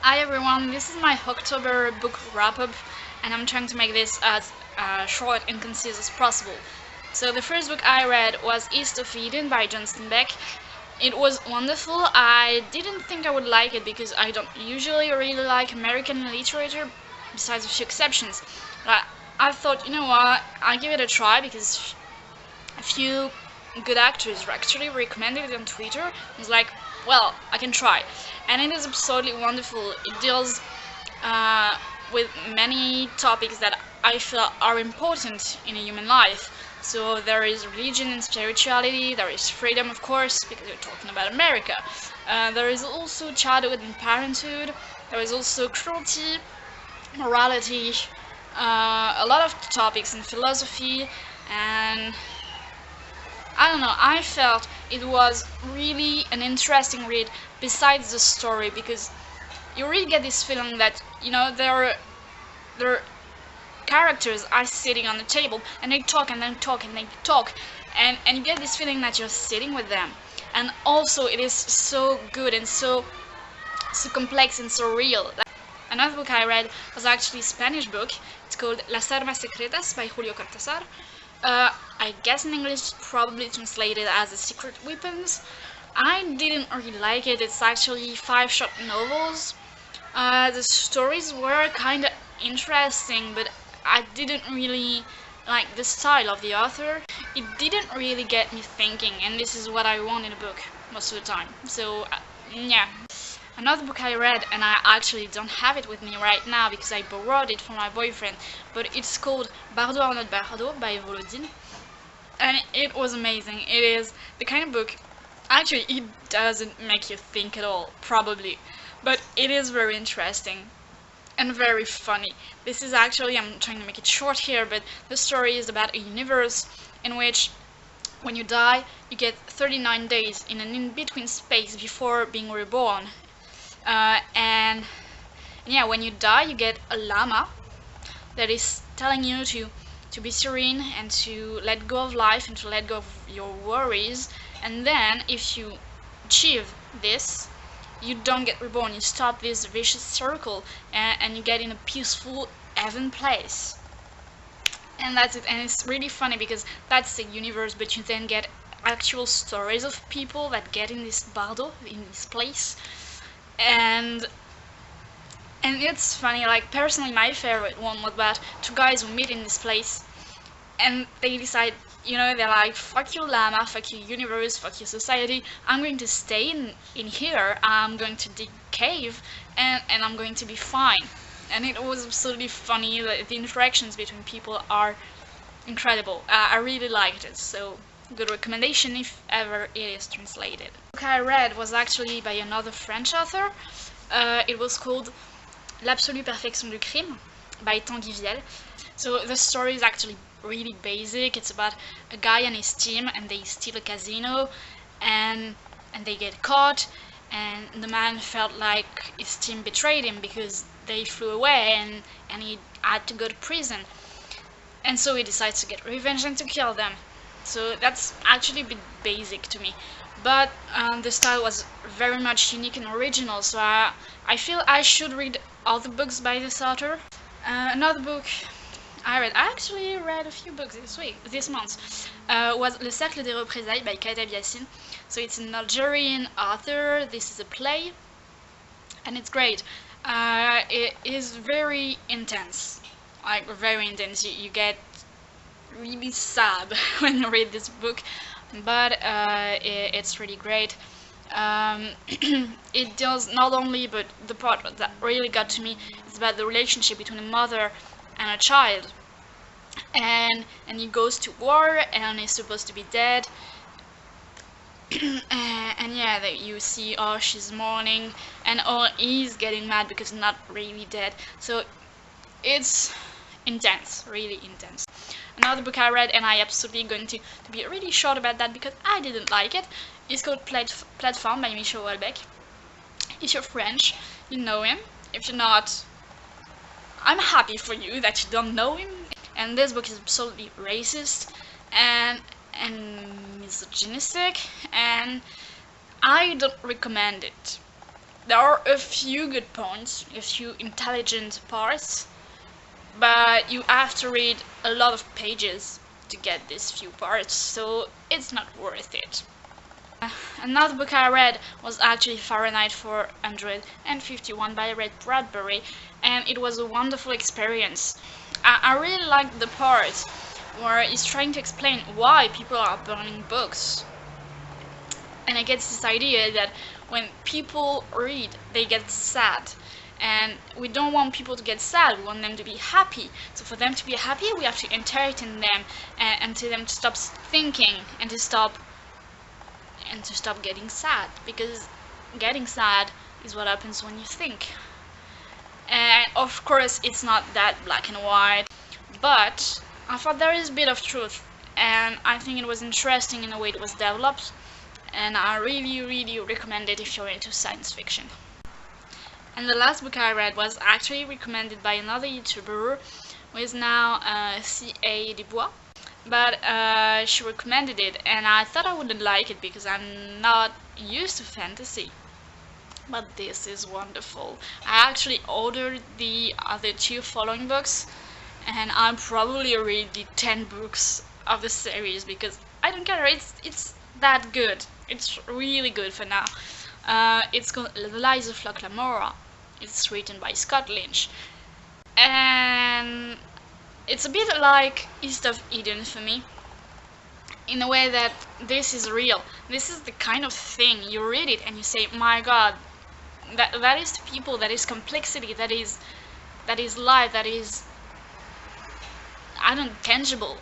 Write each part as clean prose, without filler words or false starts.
Hi everyone, this is my October book wrap-up and I'm trying to make this as short and concise as possible. So the first book I read was East of Eden by John Steinbeck. It was wonderful. I didn't think I would like it because I don't usually really like American literature, besides a few exceptions. But I thought, you know what, I'll give it a try because a few good actors actually recommended it on Twitter. I was like, well, I can try. And it is absolutely wonderful. It deals uh, with many topics that I feel are important in a human life. So there is religion and spirituality, there is freedom, of course, because we're talking about America. There is also childhood and parenthood, there is also cruelty, morality, a lot of topics in philosophy, and I don't know, I felt it was really an interesting read besides the story because you really get this feeling that, you know, their characters are sitting on the table and they talk and they talk and they talk and you get this feeling that you're sitting with them. And also it is so good and so complex and so real. Another book I read was actually a Spanish book. It's called Las Armas Secretas by Julio Cortázar. I guess in English probably translated as The Secret Weapons. I didn't really like it. It's actually 5 short novels. The stories were kind of interesting, but I didn't really like the style of the author. It didn't really get me thinking, and this is what I want in a book most of the time. So, yeah. Another book I read, and I actually don't have it with me right now because I borrowed it from my boyfriend, but it's called Bardo or Not Bardo by Volodine, and it was amazing. It is the kind of book, actually it doesn't make you think at all, probably, but it is very interesting and very funny. This is actually, I'm trying to make it short here, but the story is about a universe in which when you die, you get 39 days in an in-between space before being reborn. And yeah, when you die, you get a llama that is telling you to be serene and to let go of life and to let go of your worries. And then, if you achieve this, you don't get reborn. You stop this vicious circle and you get in a peaceful heaven place. And that's it. And it's really funny because that's the universe, but you then get actual stories of people that get in this bardo, in this place. And it's funny, like personally my favorite one was about 2 guys who meet in this place and they decide, you know, they're like, fuck you llama, fuck you universe, fuck you society, I'm going to stay in here, I'm going to dig cave and I'm going to be fine. And it was absolutely funny. The interactions between people are incredible. I really liked it, so good recommendation if ever it is translated. The book I read was actually by another French author. It was called L'absolue perfection du crime by Tanguy Viel. So the story is actually really basic. It's about a guy and his team and they steal a casino and they get caught, and the man felt like his team betrayed him because they flew away and he had to go to prison. And so he decides to get revenge and to kill them. So that's actually a bit basic to me, but the style was very much unique and original, so I feel I should read all the books by this author. Another book I actually read a few books this month, was Le Cercle des Représailles by Kataeb Yassine. So it's an Algerian author, this is a play, and it's great. It is very intense, like very intense. You get really sad when you read this book, but it's really great. It deals not only, but the part that really got to me is about the relationship between a mother and a child, and he goes to war and is supposed to be dead. And yeah, that you see, oh, she's mourning, and oh, he's getting mad because he's not really dead. So it's intense, really intense. Another book I read, and I absolutely going to be really short about that because I didn't like it, is called Platform by Michel Houellebecq. If you're French, you know him. If you're not, I'm happy for you that you don't know him. And this book is absolutely racist and misogynistic, and I don't recommend it. There are a few good points, a few intelligent parts, but you have to read a lot of pages to get these few parts, so it's not worth it. Another book I read was actually Fahrenheit 451 by Ray Bradbury, and it was a wonderful experience. I really liked the part where he's trying to explain why people are burning books. And I get this idea that when people read, they get sad. And we don't want people to get sad, we want them to be happy. So for them to be happy, we have to entertain them and tell them to stop thinking and to stop getting sad, because getting sad is what happens when you think. And of course it's not that black and white, but I thought there is a bit of truth, and I think it was interesting in the way it was developed, and I really recommend it if you're into science fiction. And the last book I read was actually recommended by another YouTuber who is now C.A. Dubois. But she recommended it, and I thought I wouldn't like it because I'm not used to fantasy. But this is wonderful. I actually ordered the other 2 following books, and I'll probably read the 10 books of the series because I don't care. It's that good. It's really good for now. It's called The Lies of Locke Lamora. It's written by Scott Lynch, and it's a bit like East of Eden for me, in a way that this is real. This is the kind of thing you read it and you say, my god, that is people, that is complexity, that is life, that is, I don't know, tangible.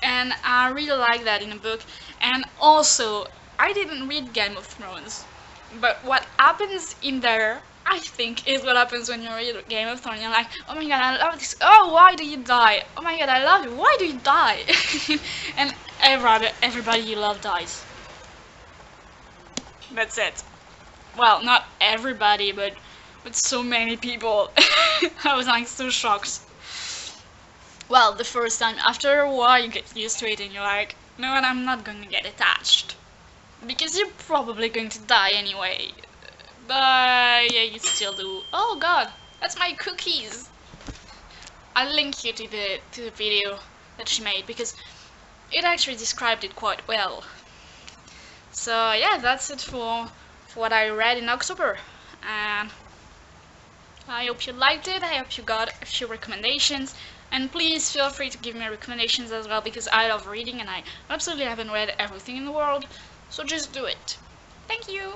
And I really like that in a book. And also, I didn't read Game of Thrones, but what happens in there, I think, is what happens when you read Game of Thrones. You're like, oh my god, I love this. Oh, why do you die? Oh my god, I love you. Why do you die? And everybody you love dies. That's it. Well, not everybody, but so many people. I was like so shocked. Well, the first time. After a while, you get used to it, and you're like, no, and I'm not going to get attached, because you're probably going to die anyway. But yeah, you still do. Oh god, that's my cookies. I'll link you to the video that she made because it actually described it quite well. So yeah, that's it for what I read in October, and I hope you liked it. I hope you got a few recommendations, and please feel free to give me recommendations as well, because I love reading and I absolutely haven't read everything in the world, so just do it. Thank you!